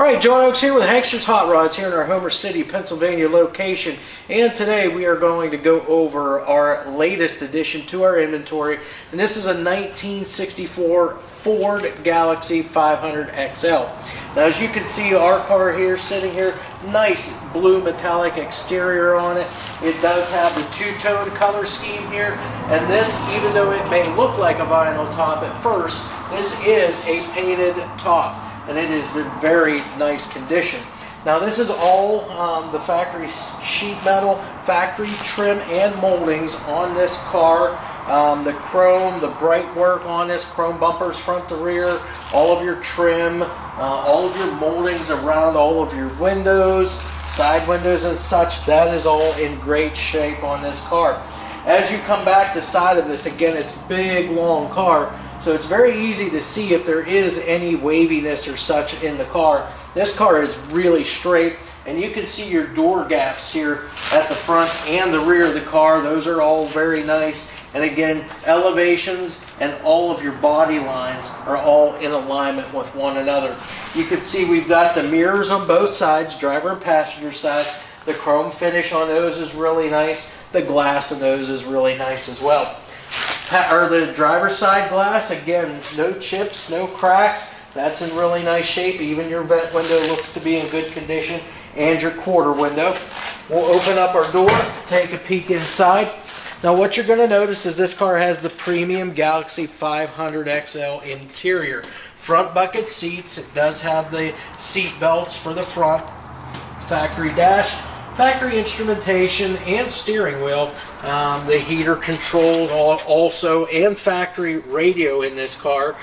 Alright, John Oaks here with Hankster's Hot Rods here in our Homer City, Pennsylvania location. And today we are going to go over our latest addition to our inventory. And this is a 1964 Ford Galaxie 500XL. Now as you can see, our car here sitting here, nice blue metallic exterior on it. It does have the two-tone color scheme here. And this, even though it may look like a vinyl top at first, this is a painted top. And it is in very nice condition. Now this is all the factory sheet metal, factory trim and moldings on this car. The chrome, the bright work on this, chrome bumpers front to rear, all of your trim, all of your moldings around all of your windows, side windows and such, that is all in great shape on this car. As you come back the side of this, again, it's a big long car. So it's very easy to see if there is any waviness or such in the car. This car is really straight, and you can see your door gaps here at the front and the rear of the car. Those are all very nice. And again, elevations and all of your body lines are all in alignment with one another. You can see we've got the mirrors on both sides, driver and passenger side. The chrome finish on those is really nice. The glass of those is really nice as well. Or the driver's side glass, again, no chips, no cracks. That's in really nice shape. Even your vent window looks to be in good condition, and your quarter window. We'll open up our door, take a peek inside. Now what you're going to notice is this car has the premium Galaxie 500XL interior. Front bucket seats. It does have the seat belts for the front. Factory dash. Factory instrumentation and steering wheel, the heater controls also, and factory radio in this car.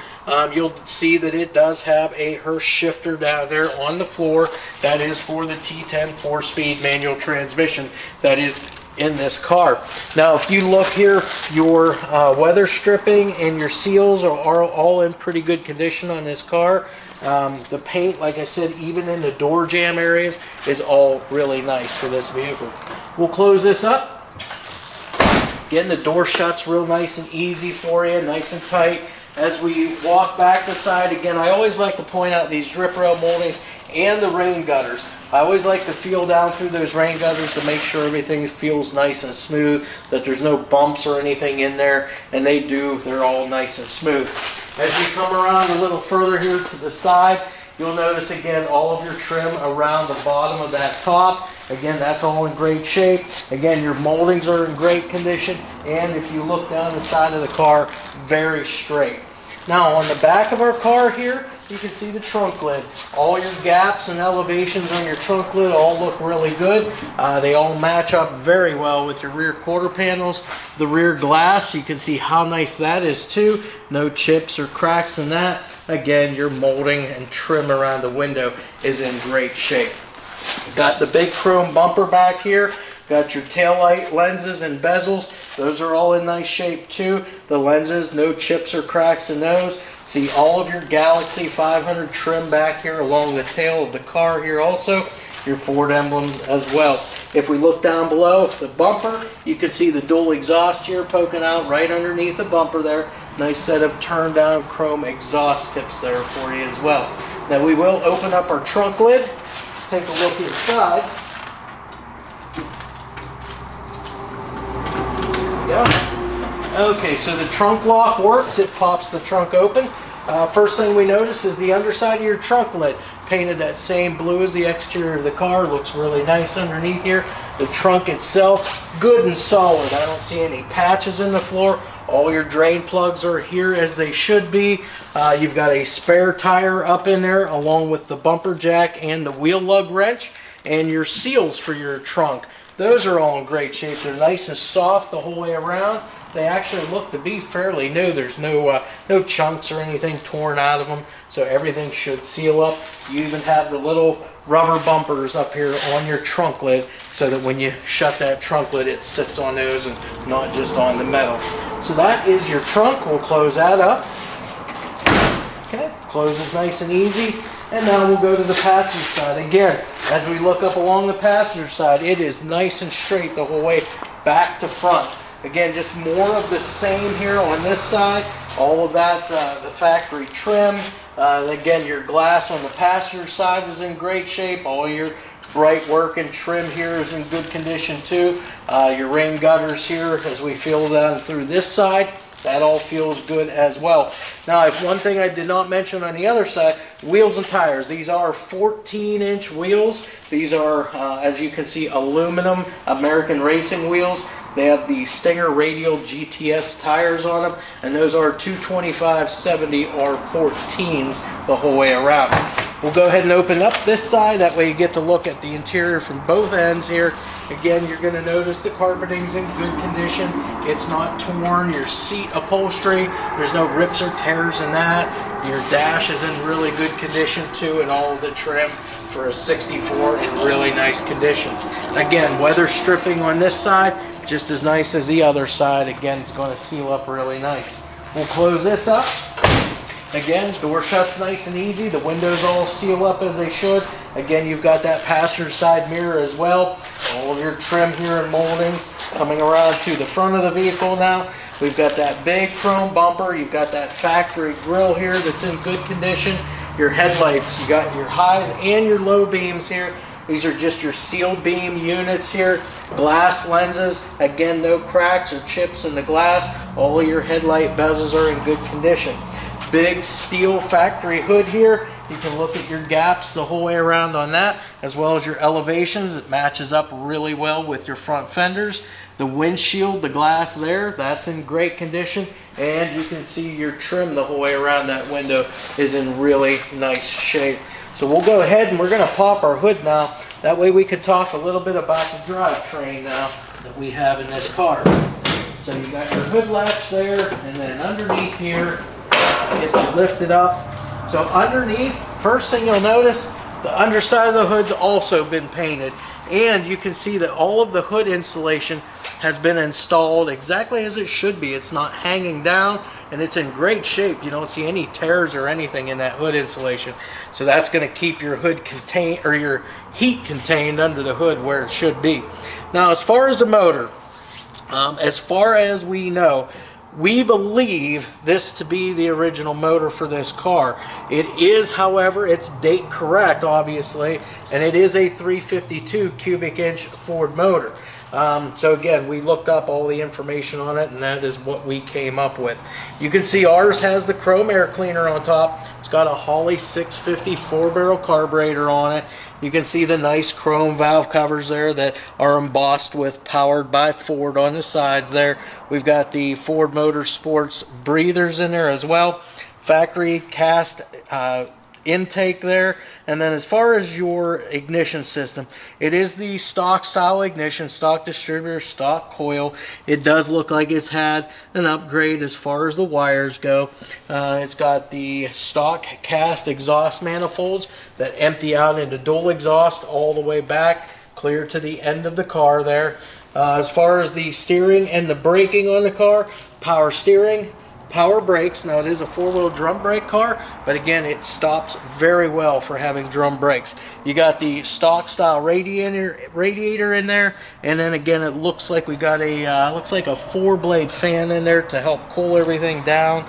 You'll see that it does have a Hurst shifter down there on the floor. That is for the T10 4-speed manual transmission that is in this car. Now if you look here, your weather stripping and your seals are all in pretty good condition on this car. The paint, like I said, even in the door jamb areas, is all really nice for this vehicle. We'll close this up. Again, the door shuts real nice and easy for you, nice and tight. As we walk back the side, again, I always like to point out these drip rail moldings and the rain gutters. I always like to feel down through those rain gutters to make sure everything feels nice and smooth, that there's no bumps or anything in there, and they're all nice and smooth. As you come around a little further here to the side, you'll notice again all of your trim around the bottom of that top. Again, that's all in great shape. Again, your moldings are in great condition, and if you look down the side of the car, very straight. Now on the back of our car here, you can see the trunk lid. All your gaps and elevations on your trunk lid all look really good. They all match up very well with your rear quarter panels. The rear glass, you can see how nice that is too. No chips or cracks in that. Again, your molding and trim around the window is in great shape. Got the big chrome bumper back here. Got your taillight lenses and bezels. Those are all in nice shape too. The lenses, no chips or cracks in those. See all of your Galaxie 500 trim back here along the tail of the car here also. Your Ford emblems as well. If we look down below the bumper, you can see the dual exhaust here poking out right underneath the bumper there. Nice set of turned down chrome exhaust tips there for you as well. Now we will open up our trunk lid. Take a look inside. Okay, so the trunk lock works. It pops the trunk open. First thing we notice is the underside of your trunk lid. Painted that same blue as the exterior of the car. Looks really nice underneath here. The trunk itself, good and solid. I don't see any patches in the floor. All your drain plugs are here as they should be. You've got a spare tire up in there along with the bumper jack and the wheel lug wrench. And your seals for your trunk. Those are all in great shape. They're nice and soft the whole way around. They actually look to be fairly new. There's no chunks or anything torn out of them, so everything should seal up. You even have the little rubber bumpers up here on your trunk lid so that when you shut that trunk lid, it sits on those and not just on the metal. So that is your trunk. We'll close that up. Okay, closes nice and easy. And now we'll go to the passenger side. Again, as we look up along the passenger side, it is nice and straight the whole way back to front. Again, just more of the same here on this side. All of that, the factory trim. Again, your glass on the passenger side is in great shape. All your bright working trim here is in good condition too. Your rain gutters here, as we feel down through this side, that all feels good as well. Now, if one thing I did not mention on the other side, wheels and tires. These are 14-inch wheels. These are, as you can see, aluminum American racing wheels. They have the Stinger Radial GTS tires on them, and those are 225/70 R14s the whole way around. We'll go ahead and open up this side. That way you get to look at the interior from both ends here. Again, you're going to notice the carpeting's in good condition. It's not torn. Your seat upholstery, there's no rips or tears in that. Your dash is in really good condition too, and all of the trim for a 64 in really nice condition. Again, weather stripping on this side, just as nice as the other side. Again, it's going to seal up really nice. We'll close this up. Again, door shuts nice and easy. The windows all seal up as they should. Again, you've got that passenger side mirror as well. All of your trim here and moldings coming around to the front of the vehicle now. We've got that big chrome bumper. You've got that factory grille here that's in good condition. Your headlights, you got your highs and your low beams here. These are just your sealed beam units here. Glass lenses, again, no cracks or chips in the glass. All of your headlight bezels are in good condition. Big steel factory hood here. You can look at your gaps the whole way around on that, as well as your elevations. It matches up really well with your front fenders. The windshield, the glass there, that's in great condition. And you can see your trim the whole way around that window is in really nice shape. So we'll go ahead and we're going to pop our hood now. That way we can talk a little bit about the drivetrain now that we have in this car. So you got your hood latch there, and then underneath here, get you lifted up. So underneath, first thing you'll notice, the underside of the hood's also been painted. And you can see that all of the hood insulation has been installed exactly as it should be. It's not hanging down, and it's in great shape. You don't see any tears or anything in that hood insulation. So that's going to keep your hood contained, or your heat contained under the hood where it should be. Now, as far as the motor, as far as we know, we believe this to be the original motor for this car. It is, however, it's date correct, obviously, and it is a 352 cubic inch Ford motor. So again, we looked up all the information on it, and that is what we came up with. You can see ours has the chrome air cleaner on top. It's got a Holley 650 4-barrel carburetor on it. You can see the nice chrome valve covers there that are embossed with "Powered by Ford" on the sides there. We've got the Ford Motorsports breathers in there as well. Factory cast intake there. And then as far as your ignition system, it is the stock style ignition, stock distributor, stock coil. It does look like it's had an upgrade as far as the wires go. It's got the stock cast exhaust manifolds that empty out into dual exhaust all the way back, clear to the end of the car there. As far as the steering and the braking on the car, power steering, power brakes. Now, it is a 4-wheel drum brake car, but again, it stops very well for having drum brakes. You got the stock style radiator in there, and then again, it looks like we got a looks like a 4-blade fan in there to help cool everything down.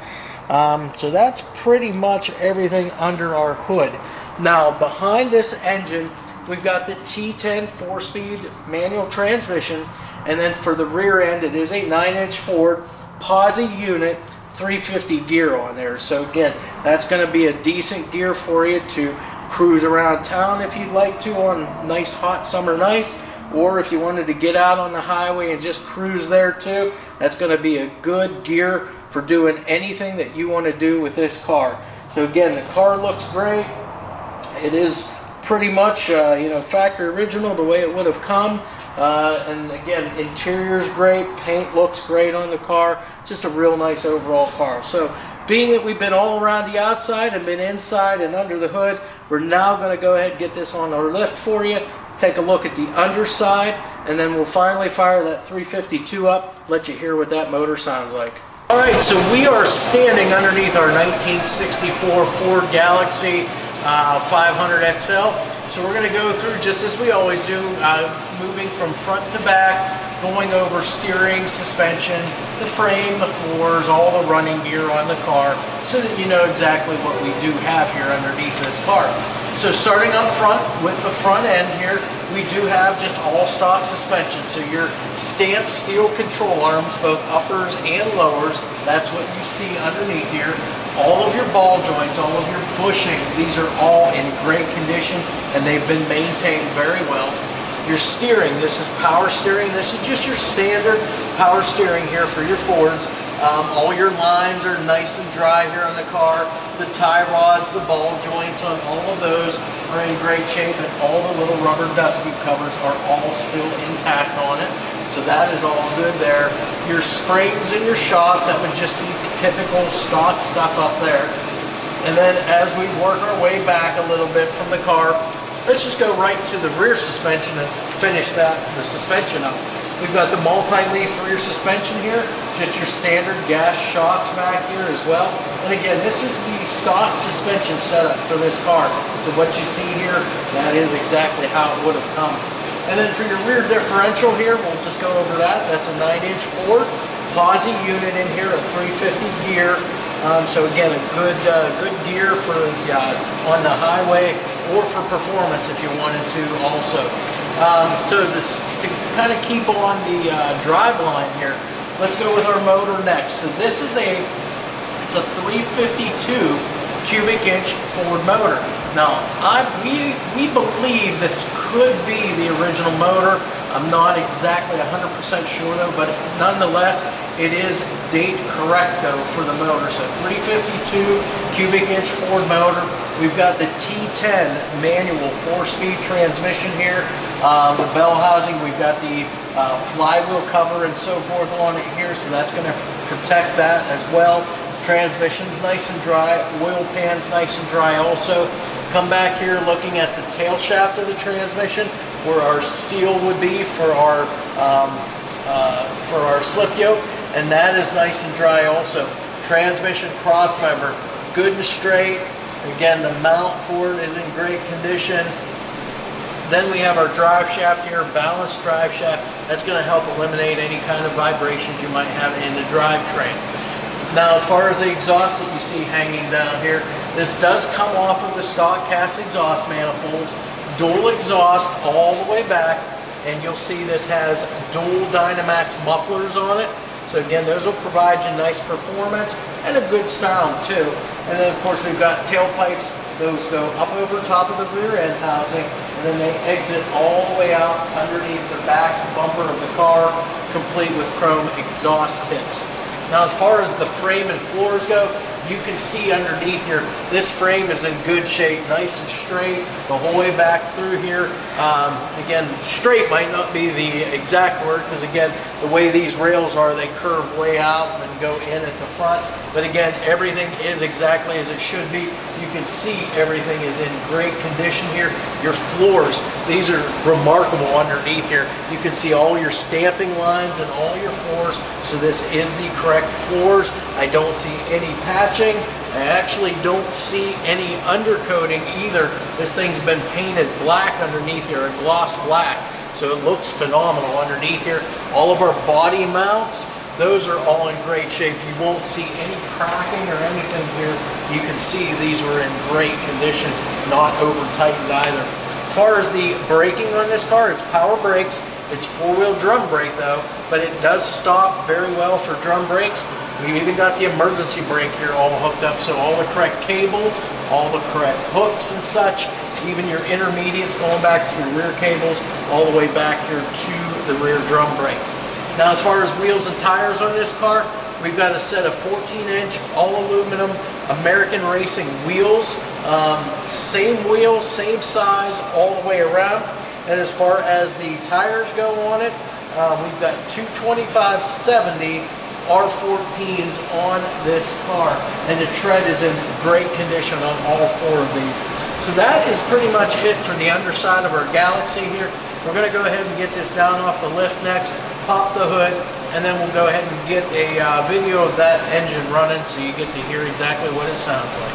So that's pretty much everything under our hood. Now, behind this engine, we've got the T10 4-speed manual transmission, and then for the rear end, it is a 9-inch Ford POSI unit, 350 gear on there. So again, that's going to be a decent gear for you to cruise around town if you'd like to on nice hot summer nights, or if you wanted to get out on the highway and just cruise there too. That's going to be a good gear for doing anything that you want to do with this car. So again, the car looks great. It is pretty much factory original the way it would have come. And again, interior's great, paint looks great on the car, just a real nice overall car. So being that we've been all around the outside and been inside and under the hood, we're now going to go ahead and get this on our lift for you, take a look at the underside, and then we'll finally fire that 352 up, let you hear what that motor sounds like. Alright, so we are standing underneath our 1964 Ford Galaxie 500 XL. So we're going to go through, just as we always do, moving from front to back, going over steering, suspension, the frame, the floors, all the running gear on the car, so that you know exactly what we do have here underneath this car. So starting up front with the front end here, we do have just all stock suspension. So your stamped steel control arms, both uppers and lowers, that's what you see underneath here. All of your ball joints, all of your bushings, these are all in great condition and they've been maintained very well. Your steering, this is power steering. This is just your standard power steering here for your Fords. All your lines are nice and dry here on the car. The tie rods, the ball joints on all of those are in great shape, and all the little rubber dust boot covers are all still intact on it. So that is all good there. Your springs and your shocks, that would just be typical stock stuff up there. And then as we work our way back a little bit from the car, let's just go right to the rear suspension and finish the suspension up. We've got the multi-leaf rear suspension here, just your standard gas shocks back here as well. And again, this is the stock suspension setup for this car. So what you see here, that is exactly how it would have come. And then for your rear differential here, we'll just go over that. That's a 9-inch Ford POSI unit in here, a 350 gear. So again, a good gear for on the highway or for performance if you wanted to also. So to kind of keep on the drive line here, let's go with our motor next. So this is it's a 352 cubic inch Ford motor. Now, we believe this could be the original motor. I'm not exactly 100% sure though, but nonetheless, it is date correct though for the motor. So 352 cubic inch Ford motor. We've got the T10 manual 4-speed transmission here. The bell housing, we've got the flywheel cover and so forth on it here, so that's going to protect that as well. Transmission's nice and dry, oil pan's nice and dry also. Come back here looking at the tail shaft of the transmission, where our seal would be for our slip yoke, and that is nice and dry also. Transmission cross member, good and straight. Again, the mount for it is in great condition. Then we have our drive shaft here, balanced drive shaft. That's going to help eliminate any kind of vibrations you might have in the drivetrain. Now, as far as the exhaust that you see hanging down here, this does come off of the stock cast exhaust manifolds, dual exhaust all the way back, and you'll see this has dual Dynamax mufflers on it. So again, those will provide you nice performance and a good sound too. And then of course we've got tailpipes. Those go up over top of the rear end housing, and then they exit all the way out underneath the back bumper of the car, complete with chrome exhaust tips. Now as far as the frame and floors go, you can see underneath here, this frame is in good shape, nice and straight the whole way back through here. Again, straight might not be the exact word, because again, the way these rails are, they curve way out and then go in at the front. But again, everything is exactly as it should be. You can see everything is in great condition here. Your floors, these are remarkable underneath here. You can see all your stamping lines and all your floors. So this is the correct floors. I don't see any patching. I actually don't see any undercoating either. This thing's been painted black underneath here, a gloss black. So it looks phenomenal underneath here. All of our body mounts, those are all in great shape. You won't see any cracking or anything here. You can see these were in great condition, not over tightened either. As far as the braking on this car, it's power brakes. It's 4-wheel drum brake though, but it does stop very well for drum brakes. We've even got the emergency brake here all hooked up, so all the correct cables, all the correct hooks and such, even your intermediates going back to your rear cables, all the way back here to the rear drum brakes. Now as far as wheels and tires on this car, we've got a set of 14-inch all aluminum American Racing wheels. Same wheels, same size all the way around. And as far as the tires go on it, we've got 225/70 R14s on this car, and the tread is in great condition on all 4 of these. So that is pretty much it for the underside of our Galaxie here. We're going to go ahead and get this down off the lift next, pop the hood, and then we'll go ahead and get a video of that engine running so you get to hear exactly what it sounds like.